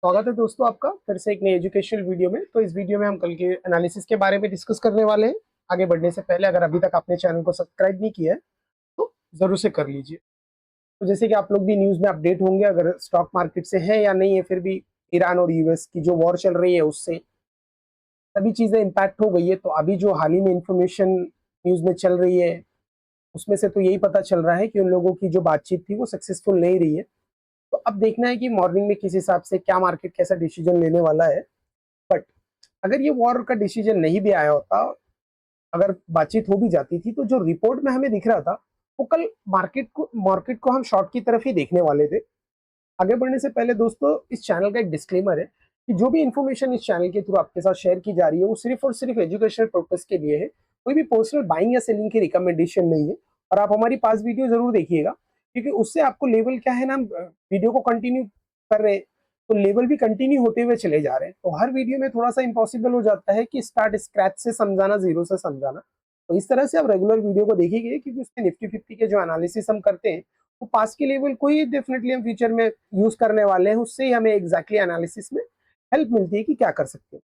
स्वागत है दोस्तों आपका फिर से एक नई एजुकेशनल वीडियो में। तो इस वीडियो में हम कल के एनालिसिस के बारे में डिस्कस करने वाले हैं। आगे बढ़ने से पहले अगर अभी तक आपने चैनल को सब्सक्राइब नहीं किया है तो जरूर से कर लीजिए। तो जैसे कि आप लोग भी न्यूज़ में अपडेट होंगे, अगर स्टॉक मार्केट से है या नहीं है, फिर भी ईरान और यूएस की जो वॉर चल रही है उससे सभी चीजें इम्पैक्ट हो गई है। तो अभी जो हाल ही में इंफॉर्मेशन न्यूज़ में चल रही है उसमें से तो यही पता चल रहा है कि उन लोगों की जो बातचीत थी वो सक्सेसफुल नहीं रही है। तो अब देखना है कि मॉर्निंग में किस हिसाब से क्या मार्केट कैसा डिसीजन लेने वाला है। बट अगर ये वॉर का डिसीजन नहीं भी आया होता, अगर बातचीत हो भी जाती थी, तो जो रिपोर्ट में हमें दिख रहा था वो कल मार्केट को हम शॉर्ट की तरफ ही देखने वाले थे। आगे बढ़ने से पहले दोस्तों इस चैनल का एक डिस्क्लेमर है कि जो भी इंफॉर्मेशन इस चैनल के थ्रू आपके साथ शेयर की जा रही है वो सिर्फ और सिर्फ एजुकेशनल पर्पज के लिए है। कोई भी पर्सनल बाइंग या सेलिंग की रिकमेंडेशन नहीं है। और आप हमारी पास वीडियो जरूर देखिएगा, क्योंकि उससे आपको लेवल क्या है ना, वीडियो को कंटिन्यू कर रहे हैं तो लेवल भी कंटिन्यू होते हुए चले जा रहे हैं। तो हर वीडियो में थोड़ा सा इम्पॉसिबल हो जाता है कि स्टार्ट स्क्रैच से समझाना, जीरो से समझाना। तो इस तरह से आप रेगुलर वीडियो को देखिए, क्योंकि उसमें निफ्टी फिफ्टी के जो एनालिसिस हम करते हैं वो पास के लेवल को ही डेफिनेटली हम फ्यूचर में यूज करने वाले हैं। उससे ही हमें एग्जैक्टली एनालिसिस में हेल्प मिलती है कि क्या कर सकते हैं।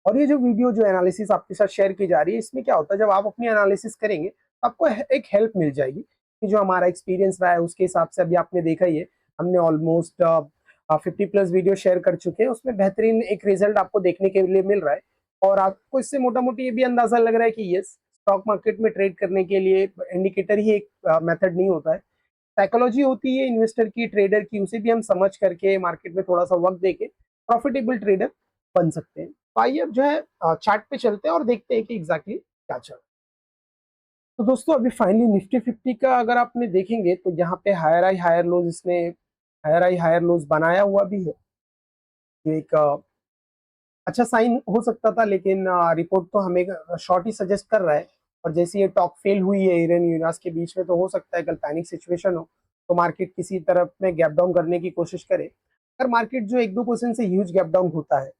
और ये जो वीडियो जो एनालिसिस आपके साथ शेयर की जा रही है, इसमें क्या होता है, जब आप अपनी एनालिसिस करेंगे तो आपको एक हेल्प मिल जाएगी कि जो हमारा एक्सपीरियंस रहा है उसके हिसाब से। अभी आपने देखा ही है, हमने ऑलमोस्ट 50+ वीडियो शेयर कर चुके हैं, उसमें बेहतरीन एक रिजल्ट आपको देखने के लिए मिल रहा है। और आपको इससे मोटा मोटी ये भी अंदाजा लग रहा है कि यस, स्टॉक मार्केट में ट्रेड करने के लिए इंडिकेटर ही एक मेथड नहीं होता है, साइकोलॉजी होती है इन्वेस्टर की, ट्रेडर की। उसे भी हम समझ करके मार्केट में थोड़ा सा वक्त देके प्रॉफिटेबल ट्रेडर बन सकते हैं। तो आइए अब जो है चार्ट पे चलते हैं और देखते हैं कि एग्जैक्टली क्या चल रहा है। तो दोस्तों अभी फाइनली निफ्टी फिफ्टी का अगर आपने देखेंगे तो यहाँ पे हायर हाई हायर लोज, इसने हायर हाई हायर लोज बनाया हुआ भी है। ये एक अच्छा साइन हो सकता था, लेकिन रिपोर्ट तो हमें शॉर्ट ही सजेस्ट कर रहा है। और जैसे ये टॉक फेल हुई है ईरान यूनास के बीच में, तो हो सकता है कल पैनिक सिचुएशन हो तो मार्केट किसी तरफ में गैप डाउन करने की कोशिश करे। अगर मार्केट जो 1-2% से ह्यूज गैप डाउन होता है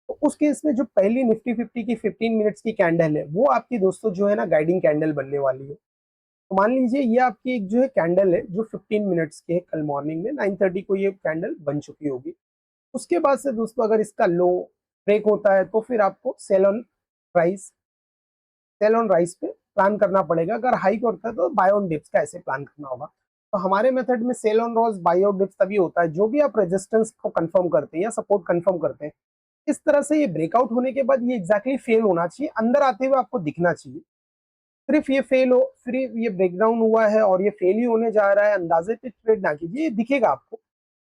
तो उस केस में जो पहली निफ्टी फिफ्टी की 15 मिनट्स की कैंडल है वो आपकी दोस्तों जो है ना गाइडिंग कैंडल बनने वाली है। तो मान लीजिए ये आपकी एक जो है कैंडल है जो 15 मिनट्स की है, कल मॉर्निंग में 9:30 को ये कैंडल बन चुकी होगी। उसके बाद से दोस्तों अगर इसका लो ब्रेक होता है तो फिर आपको राइस सेल ऑन राइस पे प्लान करना पड़ेगा। अगर हाई करता है तो बाय ऑन डिप्स का ऐसे प्लान करना होगा। तो हमारे मेथड में sell on rise buy on dips तभी होता है जो भी आप रेजिस्टेंस को कंफर्म करते हैं या सपोर्ट कंफर्म करते हैं। इस तरह से ये ब्रेकआउट होने के बाद ये एग्जैक्टली फेल होना चाहिए, अंदर आते हुए आपको दिखना चाहिए। सिर्फ ये फेल हो, फिर ये ब्रेकडाउन हुआ है और ये फेल ही होने जा रहा है, अंदाजे पे ट्रेड ना कीजिए। ये दिखेगा आपको,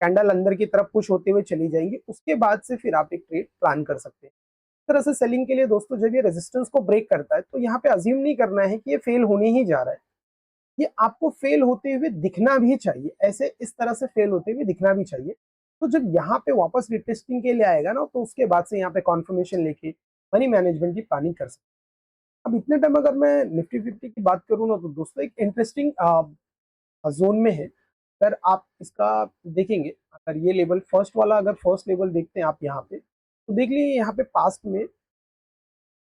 कैंडल अंदर की तरफ पुश होते हुए चली जाएंगी, उसके बाद से फिर आप एक ट्रेड प्लान कर सकते हैं। इस तरह से सेलिंग के लिए दोस्तों जब ये रेजिस्टेंस को ब्रेक करता है तो यहाँ पे अज्यूम नहीं करना है कि ये फेल होने ही जा रहा है। ये आपको फेल होते हुए दिखना भी चाहिए, ऐसे इस तरह से फेल होते हुए दिखना भी चाहिए। तो जब यहाँ पे वापस रिटेस्टिंग के लिए आएगा ना, तो उसके बाद से यहाँ पे कॉन्फर्मेशन लेके मनी मैनेजमेंट की प्लानिंग कर सकते हैं। अब इतने टाइम अगर मैं निफ्टी फिफ्टी की बात करूँ ना, तो दोस्तों एक इंटरेस्टिंग जोन में है। अगर आप इसका देखेंगे, अगर ये लेवल फर्स्ट वाला, अगर फर्स्ट लेवल देखते हैं आप यहाँ पे, तो देख लीजिए यहाँ पे पास्ट में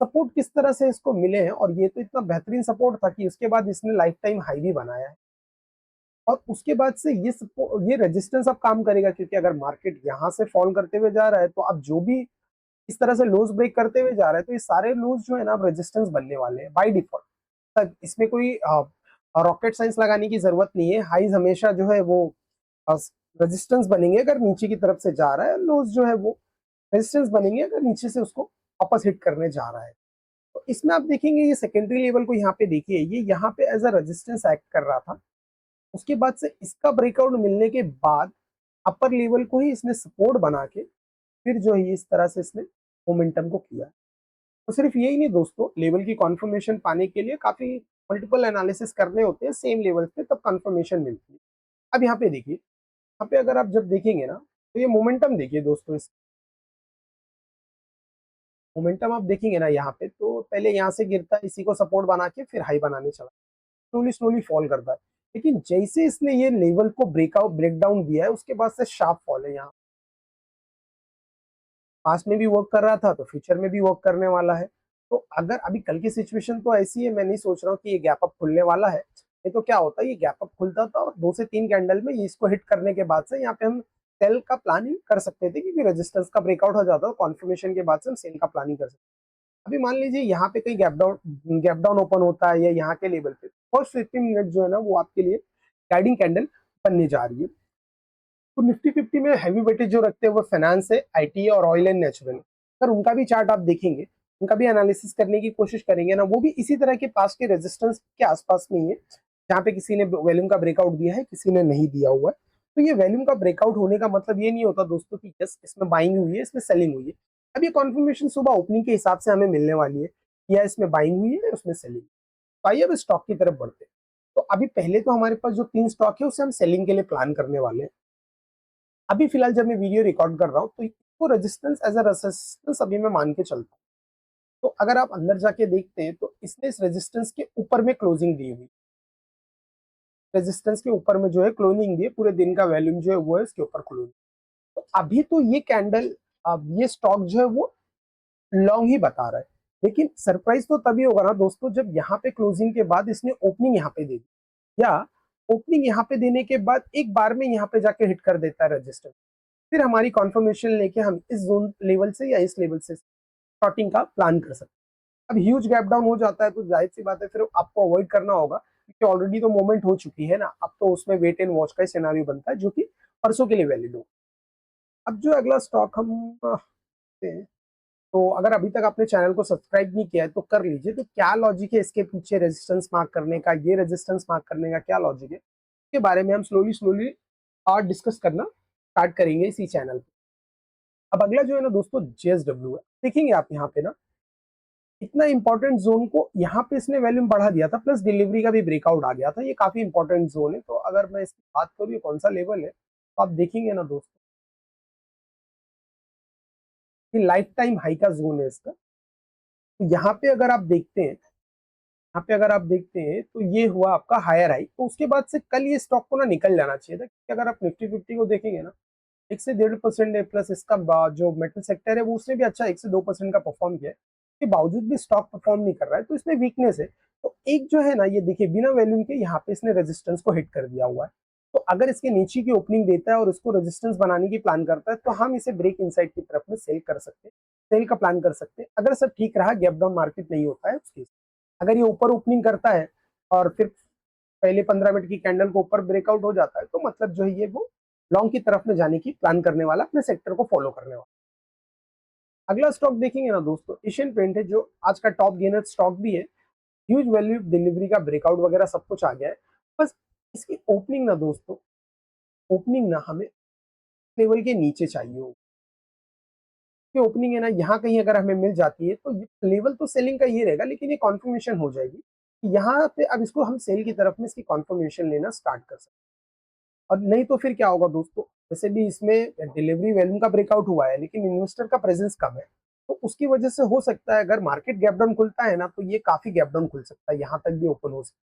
सपोर्ट किस तरह से इसको मिले हैं। और ये तो इतना बेहतरीन सपोर्ट था कि उसके बाद इसने लाइफ टाइम हाई भी बनाया है। और उसके बाद से ये रेजिस्टेंस अब काम करेगा, क्योंकि अगर मार्केट यहाँ से फॉल करते हुए जा रहा है तो अब जो भी इस तरह से लोज ब्रेक करते हुए जा रहा है, तो ये सारे लोज जो है ना अब रेजिस्टेंस बनने वाले हैं बाय डिफॉल्ट। तक इसमें कोई रॉकेट साइंस लगाने की जरूरत नहीं है। हाईज हमेशा जो है वो रेजिस्टेंस बनेंगे अगर नीचे की तरफ से जा रहा है, लोज जो है वो रेजिस्टेंस बनेंगे अगर नीचे से उसको वापस हिट करने जा रहा है। तो इसमें आप देखेंगे ये सेकेंडरी लेवल को यहाँ पे देखिए, ये यहाँ पे एज अ रेजिस्टेंस एक्ट कर रहा था। उसके बाद से इसका ब्रेकआउट मिलने के बाद अपर लेवल को ही इसने सपोर्ट बना के फिर जो है इस तरह से इसने मोमेंटम को किया। तो सिर्फ यही नहीं दोस्तों, लेवल की कॉन्फर्मेशन पाने के लिए काफी मल्टीपल एनालिसिस करने होते हैं सेम लेवल पे, तब कॉन्फर्मेशन मिलती है। अब यहाँ पे देखिए, यहाँ पे अगर आप जब देखेंगे ना तो ये मोमेंटम देखिए दोस्तों, इस मोमेंटम आप देखेंगे ना यहाँ पे, तो पहले यहाँ से गिरता है, इसी को सपोर्ट बना के फिर हाई बनाने चला, स्लोली स्लोली फॉल करता है। लेकिन जैसे इसने ये लेवल को ब्रेकआउट ब्रेकडाउन दिया है उसके बाद से शार्प फॉल है। यहाँ पास्ट में भी वर्क कर रहा था तो फ्यूचर में भी वर्क करने वाला है। तो अगर अभी कल की सिचुएशन तो ऐसी है, मैं नहीं सोच रहा हूँ कि ये गैप अप खुलने वाला है। ये तो क्या होता है, ये गैप अप खुलता था और 2 से 3 कैंडल में ये इसको हिट करने के बाद से यहाँ पे हम सेल का प्लानिंग कर सकते थे, क्योंकि रेजिस्टेंस का ब्रेकआउट हो जाता है, कॉन्फर्मेशन के बाद से हम सेल का प्लानिंग कर सकते हैं। अभी मान लीजिए यहाँ पे कहीं गैप डाउन ओपन होता है या यहाँ के लेवल पे फर्स्ट 15 मिनट जो है ना वो आपके लिए गाइडिंग कैंडल बनने जा रही है। तो निफ्टी 50 में हैवी वेटेज जो रखते हैं वो फाइनेंस है, आईटी है और ऑयल एंड नेचुरल। अगर उनका भी चार्ट आप देखेंगे, उनका भी एनालिसिस करने की कोशिश करेंगे ना, वो भी इसी तरह के पास के रेजिस्टेंस के आसपास में ही है, जहाँ पे किसी ने वॉल्यूम का ब्रेकआउट दिया है, किसी ने नहीं दिया हुआ है। तो ये वॉल्यूम का ब्रेकआउट होने का मतलब ये नहीं होता दोस्तों कि यस इसमें बाइंग हुई है, इसमें सेलिंग हुई है। अब ये कॉन्फर्मेशन सुबह ओपनिंग के हिसाब से हमें मिलने वाली है, या इसमें बाइंग हुई है, उसमें सेलिंग। तो आइए अब स्टॉक की तरफ बढ़ते हैं। तो अभी पहले तो हमारे पास जो 3 स्टॉक है उसे हम सेलिंग के लिए प्लान करने वाले हैं। अभी फिलहाल जब मैं वीडियो रिकॉर्ड कर रहा हूँ तो इसको रेजिस्टेंस एज अ रेजिस्टेंस अभी मैं मान के चलता हूँ। तो अगर आप अंदर जाके देखते हैं तो इसने इस रेजिस्टेंस के ऊपर में क्लोजिंग दी हुई, रेजिस्टेंस के ऊपर में जो है क्लोजिंग दी है, पूरे दिन का वैल्यूम जो है वो है इसके ऊपर क्लोजिंग। तो अभी तो ये कैंडल, अब ये स्टॉक जो है वो लॉन्ग ही बता रहा है, लेकिन सरप्राइज तो तभी होगा ना दोस्तों जब यहाँ पे क्लोजिंग के बाद इसने ओपनिंग यहाँ पे दे दी, या ओपनिंग यहाँ पे देने के बाद एक बार में यहाँ पे जाके हिट कर देता है रजिस्टर। फिर हमारी कॉन्फर्मेशन लेके हम इस जोन लेवल से या इस लेवल से शॉर्टिंग का प्लान कर सकते हैं। अब ह्यूज गैप डाउन हो जाता है तो जाहिर सी बात है फिर आपको अवॉइड करना होगा, क्योंकि ऑलरेडी तो मोमेंट हो चुकी है ना, अब तो उसमें वेट एंड वॉच का सिनेरियो बनता है जो कि परसों के लिए वैलिड हो। अब जो अगला स्टॉक हम देखते हैं, तो अगर अभी तक आपने चैनल को सब्सक्राइब नहीं किया है तो कर लीजिए। तो क्या लॉजिक है इसके पीछे रेजिस्टेंस मार्क करने का, ये रेजिस्टेंस मार्क करने का क्या लॉजिक है, इसके बारे में हम स्लोली स्लोली और डिस्कस करना स्टार्ट करेंगे इसी चैनल पे। अब अगला जो है ना दोस्तों जेएसडब्ल्यू है। देखेंगे आप यहाँ पे ना इतना इंपॉर्टेंट जोन को यहाँ पे इसने वैल्यूम बढ़ा दिया था, प्लस डिलीवरी का भी ब्रेकआउट आ गया था। ये काफी इंपॉर्टेंट जोन है। तो अगर मैं इसकी बात करूँ ये कौन सा लेवल है, तो आप देखेंगे ना दोस्तों ये लाइफ टाइम हाई का जोन है इसका। तो यहाँ पे अगर आप देखते हैं, यहाँ पे अगर आप देखते हैं तो ये हुआ आपका हायर हाई। तो उसके बाद से कल ये स्टॉक को ना निकल जाना चाहिए था, क्योंकि अगर आप निफ्टी 50 को देखेंगे ना 1 से 1.5% है, प्लस इसका जो मेटल सेक्टर है वो उसने भी अच्छा 1 से 2% का परफॉर्म किया है। के बावजूद भी स्टॉक परफॉर्म नहीं कर रहा है, तो इसमें वीकनेस है। तो एक जो है ना ये देखिए बिना वैल्यूम के यहाँ पे इसने रेजिस्टेंस को हिट कर दिया हुआ है। तो अगर इसके नीचे की ओपनिंग देता है और इसको रेजिस्टेंस बनाने की प्लान करता है तो हम इसे ब्रेक इनसाइड की तरफ में सेल कर सकते हैं, सेल का प्लान कर सकते हैं। अगर सब ठीक रहा, गैप डाउन मार्केट नहीं होता है उसके, अगर ये ऊपर ओपनिंग करता है और फिर पहले 15 मिनट की कैंडल को ऊपर ब्रेकआउट हो जाता है, तो मतलब जो है ये वो लॉन्ग की तरफ में जाने की प्लान करने वाला, अपने सेक्टर को फॉलो करने वाला। अगला स्टॉक देखेंगे ना दोस्तों एशियन पेंट है, जो आज का टॉप गेनर स्टॉक भी है। ह्यूज वैल्यू डिलीवरी का ब्रेकआउट वगैरह सब कुछ आ गया है। बस इसकी ओपनिंग ना दोस्तों, ओपनिंग ना हमें लेवल के नीचे चाहिए हो। कि ओपनिंग है ना यहाँ कहीं अगर हमें मिल जाती है तो लेवल तो सेलिंग का ये रहेगा, लेकिन ये कॉन्फर्मेशन हो जाएगी। यहाँ पे अब इसको हम सेल की तरफ में इसकी कॉन्फर्मेशन लेना स्टार्ट कर सकते हैं। और नहीं तो फिर क्या होगा दोस्तों, वैसे भी इसमें डिलीवरी वैल्यूम का ब्रेकआउट हुआ है, लेकिन इन्वेस्टर का प्रेजेंस कम है। तो उसकी वजह से हो सकता है अगर मार्केट गैप डाउन खुलता है ना तो ये काफी गैप डाउन खुल सकता है, यहाँ तक भी ओपन हो सकता है।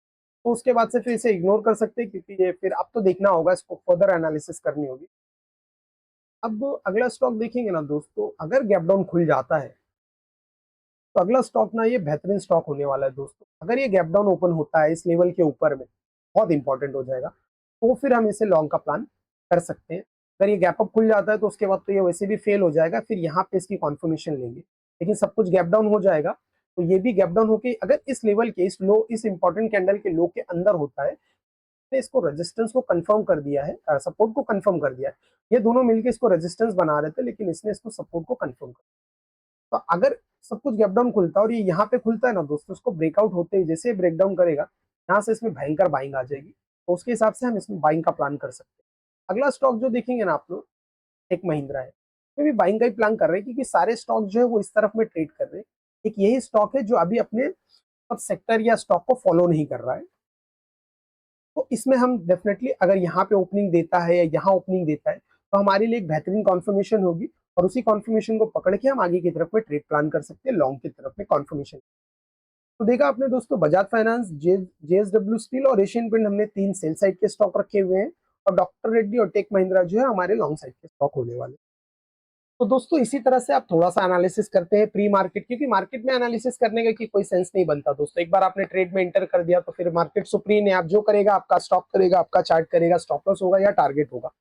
तो उसके बाद से फिर इसे इग्नोर कर सकते हैं, क्योंकि ये फिर अब तो देखना होगा, इसको फर्दर एनालिसिस करनी होगी। अब अगला स्टॉक देखेंगे ना दोस्तों, अगर गैप डाउन खुल जाता है तो अगला स्टॉक ना ये बेहतरीन स्टॉक होने वाला है दोस्तों। अगर ये गैप डाउन ओपन होता है इस लेवल के ऊपर में, बहुत इंपॉर्टेंट हो जाएगा, तो फिर हम इसे लॉन्ग का प्लान कर सकते हैं। अगर ये गैप अप खुल जाता है तो उसके बाद तो ये वैसे भी फेल हो जाएगा, फिर यहाँ पे इसकी कॉन्फर्मेशन लेंगे। लेकिन सब कुछ गैप डाउन हो जाएगा, तो ये भी गैप डाउन होके अगर इस लेवल के इस लो, इस इंपॉर्टेंट कैंडल के लो के अंदर होता है, ने इसको रेजिस्टेंस को कंफर्म कर दिया है, सपोर्ट को कंफर्म कर दिया है। ये दोनों मिलकर इसको रेजिस्टेंस बना रहे थे, लेकिन इसने इसको सपोर्ट को कंफर्म कर। तो अगर सब कुछ गैप डाउन खुलता है और ये यहाँ पे खुलता है ना दोस्तों, इसको ब्रेकआउट होते ही जैसे ब्रेक डाउन करेगा, यहाँ से इसमें भयंकर बाइंग आ जाएगी। तो उसके हिसाब से हम इसमें बाइंग का प्लान कर सकते हैं। अगला स्टॉक जो देखेंगे ना आप लोग, टेक महिंद्रा है। तो भी बाइंग का ही प्लान कर रहे हैं, क्योंकि सारे स्टॉक जो है वो इस तरफ में ट्रेड कर रहे हैं। एक यही स्टॉक है जो अभी अपने सब सेक्टर या स्टॉक को फॉलो नहीं कर रहा है। तो इसमें हम डेफिनेटली अगर यहाँ पे ओपनिंग देता है या यहाँ ओपनिंग देता है तो हमारे लिए एक बेहतरीन कॉन्फर्मेशन होगी, और उसी कॉन्फर्मेशन को पकड़ के हम आगे की तरफ में ट्रेड प्लान कर सकते हैं लॉन्ग की तरफ में कॉन्फर्मेशन। तो देखा आपने दोस्तों, बजाज फाइनेंस, जेएसडब्ल्यू स्टील और एशियन पेंट हमने 3 सेल साइड के स्टॉक रखे हुए हैं, और डॉक्टर रेड्डी और टेक महिंद्रा जो है हमारे लॉन्ग साइड के स्टॉक होने वाले। तो दोस्तों इसी तरह से आप थोड़ा सा एनालिसिस करते हैं प्री मार्केट, क्योंकि मार्केट में एनालिसिस करने का की कोई सेंस नहीं बनता दोस्तों। एक बार आपने ट्रेड में एंटर कर दिया तो फिर मार्केट सुप्रीम है, आप जो करेगा आपका स्टॉक करेगा, आपका चार्ट करेगा, स्टॉप लॉस होगा या टारगेट होगा।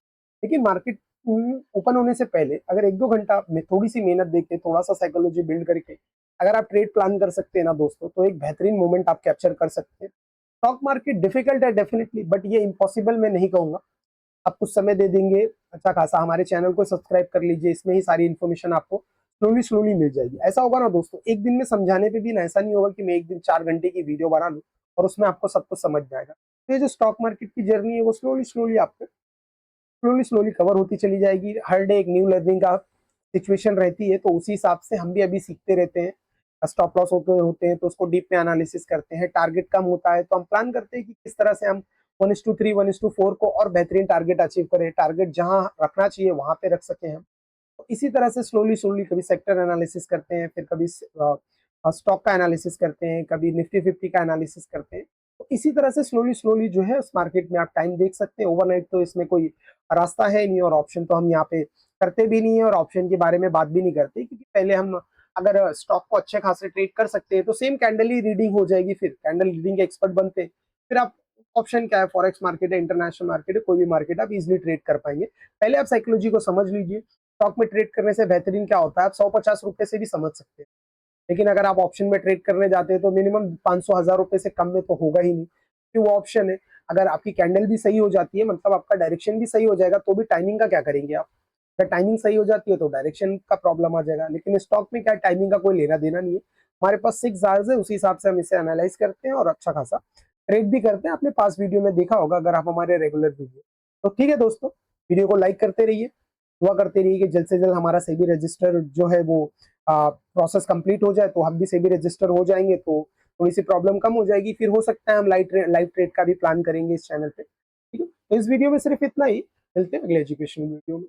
लेकिन मार्केट ओपन होने से पहले अगर 1-2 घंटा में थोड़ी सी मेहनत देके, थोड़ा सा साइकोलॉजी बिल्ड करके अगर आप ट्रेड प्लान कर सकते हैं ना दोस्तों, तो एक बेहतरीन मोमेंट आप कैप्चर कर सकते हैं। स्टॉक मार्केट डिफिकल्ट है डेफिनेटली, बट ये इम्पॉसिबल मैं नहीं कहूंगा। आप कुछ समय दे देंगे अच्छा खासा, हमारे चैनल को सब्सक्राइब कर लीजिए, इसमें ही सारी इन्फॉर्मेशन आपको स्लोली स्लोली मिल जाएगी। ऐसा होगा ना दोस्तों, एक दिन में समझाने पे भी ना ऐसा नहीं होगा कि मैं एक दिन 4 घंटे की वीडियो बना लूँ और उसमें आपको सब कुछ समझ जाएगा। तो ये जो स्टॉक मार्केट की जर्नी है वो स्लोली स्लोली आपको स्लोली स्लोली कवर होती चली जाएगी। हर डे एक न्यू लर्निंग का सिचुएशन रहती है, तो उसी हिसाब से हम भी अभी सीखते रहते हैं। स्टॉप लॉस होते होते हैं तो उसको डीप में एनालिसिस करते हैं। टारगेट कम होता है तो हम प्लान करते हैं कि किस तरह से हम 1:3 1:4 को और बेहतरीन टारगेट अचीव करें। टारगेट जहां रखना चाहिए वहां पे रख सके हम। तो इसी तरह से स्लोली स्लोली कभी सेक्टर एनालिसिस करते हैं, फिर कभी स्टॉक का एनालिसिस करते हैं, कभी निफ्टी 50 का एनालिसिस करते हैं। तो इसी तरह से स्लोली स्लोली जो है उस मार्केट में आप टाइम देख सकते हैं। ओवरनाइट तो इसमें कोई रास्ता है नहीं, और ऑप्शन तो हम यहाँ पे करते भी नहीं है, और ऑप्शन के बारे में बात भी नहीं करते, क्योंकि पहले हम अगर स्टॉक को अच्छे खासे ट्रेड कर सकते हैं तो सेम कैंडल ही रीडिंग हो जाएगी, फिर कैंडल रीडिंग के एक्सपर्ट बनते हैं। फिर आप ऑप्शन क्या है, फॉरेक्स मार्केट है, इंटरनेशनल मार्केट है, कोई भी मार्केट आप इजिली ट्रेड कर पाएंगे। पहले आप साइकोलॉजी को समझ लीजिए। स्टॉक में ट्रेड करने से बेहतरीन क्या होता है, आप 150 रुपए से भी समझ सकते हैं। लेकिन अगर आप ऑप्शन में ट्रेड करने जाते हैं तो मिनिमम 500 1000 रुपए से कम में तो होगा ही नहीं, क्योंकि वो ऑप्शन है। अगर आपकी कैंडल भी सही हो जाती है, मतलब आपका डायरेक्शन भी सही हो जाएगा, तो भी टाइमिंग का क्या करेंगे आप। अगर टाइमिंग सही हो जाती है तो डायरेक्शन का प्रॉब्लम आ जाएगा। लेकिन स्टॉक में क्या, टाइमिंग का कोई लेना देना नहीं है। हमारे पास 6 आवर्स है, उसी हिसाब से हम इसे एनालाइज करते हैं और अच्छा खासा ट्रेड भी करते हैं। आपने पास वीडियो में देखा होगा अगर आप हमारे रेगुलर वीडियो। तो ठीक है दोस्तों, वीडियो को लाइक करते रहिए, दुआ करते रहिए कि जल्द से जल्द हमारा सेबी रजिस्टर जो है वो प्रोसेस कंप्लीट हो जाए, तो हम भी सेबी रजिस्टर हो जाएंगे, तो थोड़ी सी प्रॉब्लम कम हो जाएगी। फिर हो सकता है हम लाइव ट्रेड का भी प्लान करेंगे इस चैनल पे। ठीक है, तो इस वीडियो में सिर्फ इतना ही। मिलते हैं अगले एजुकेशन वीडियो में।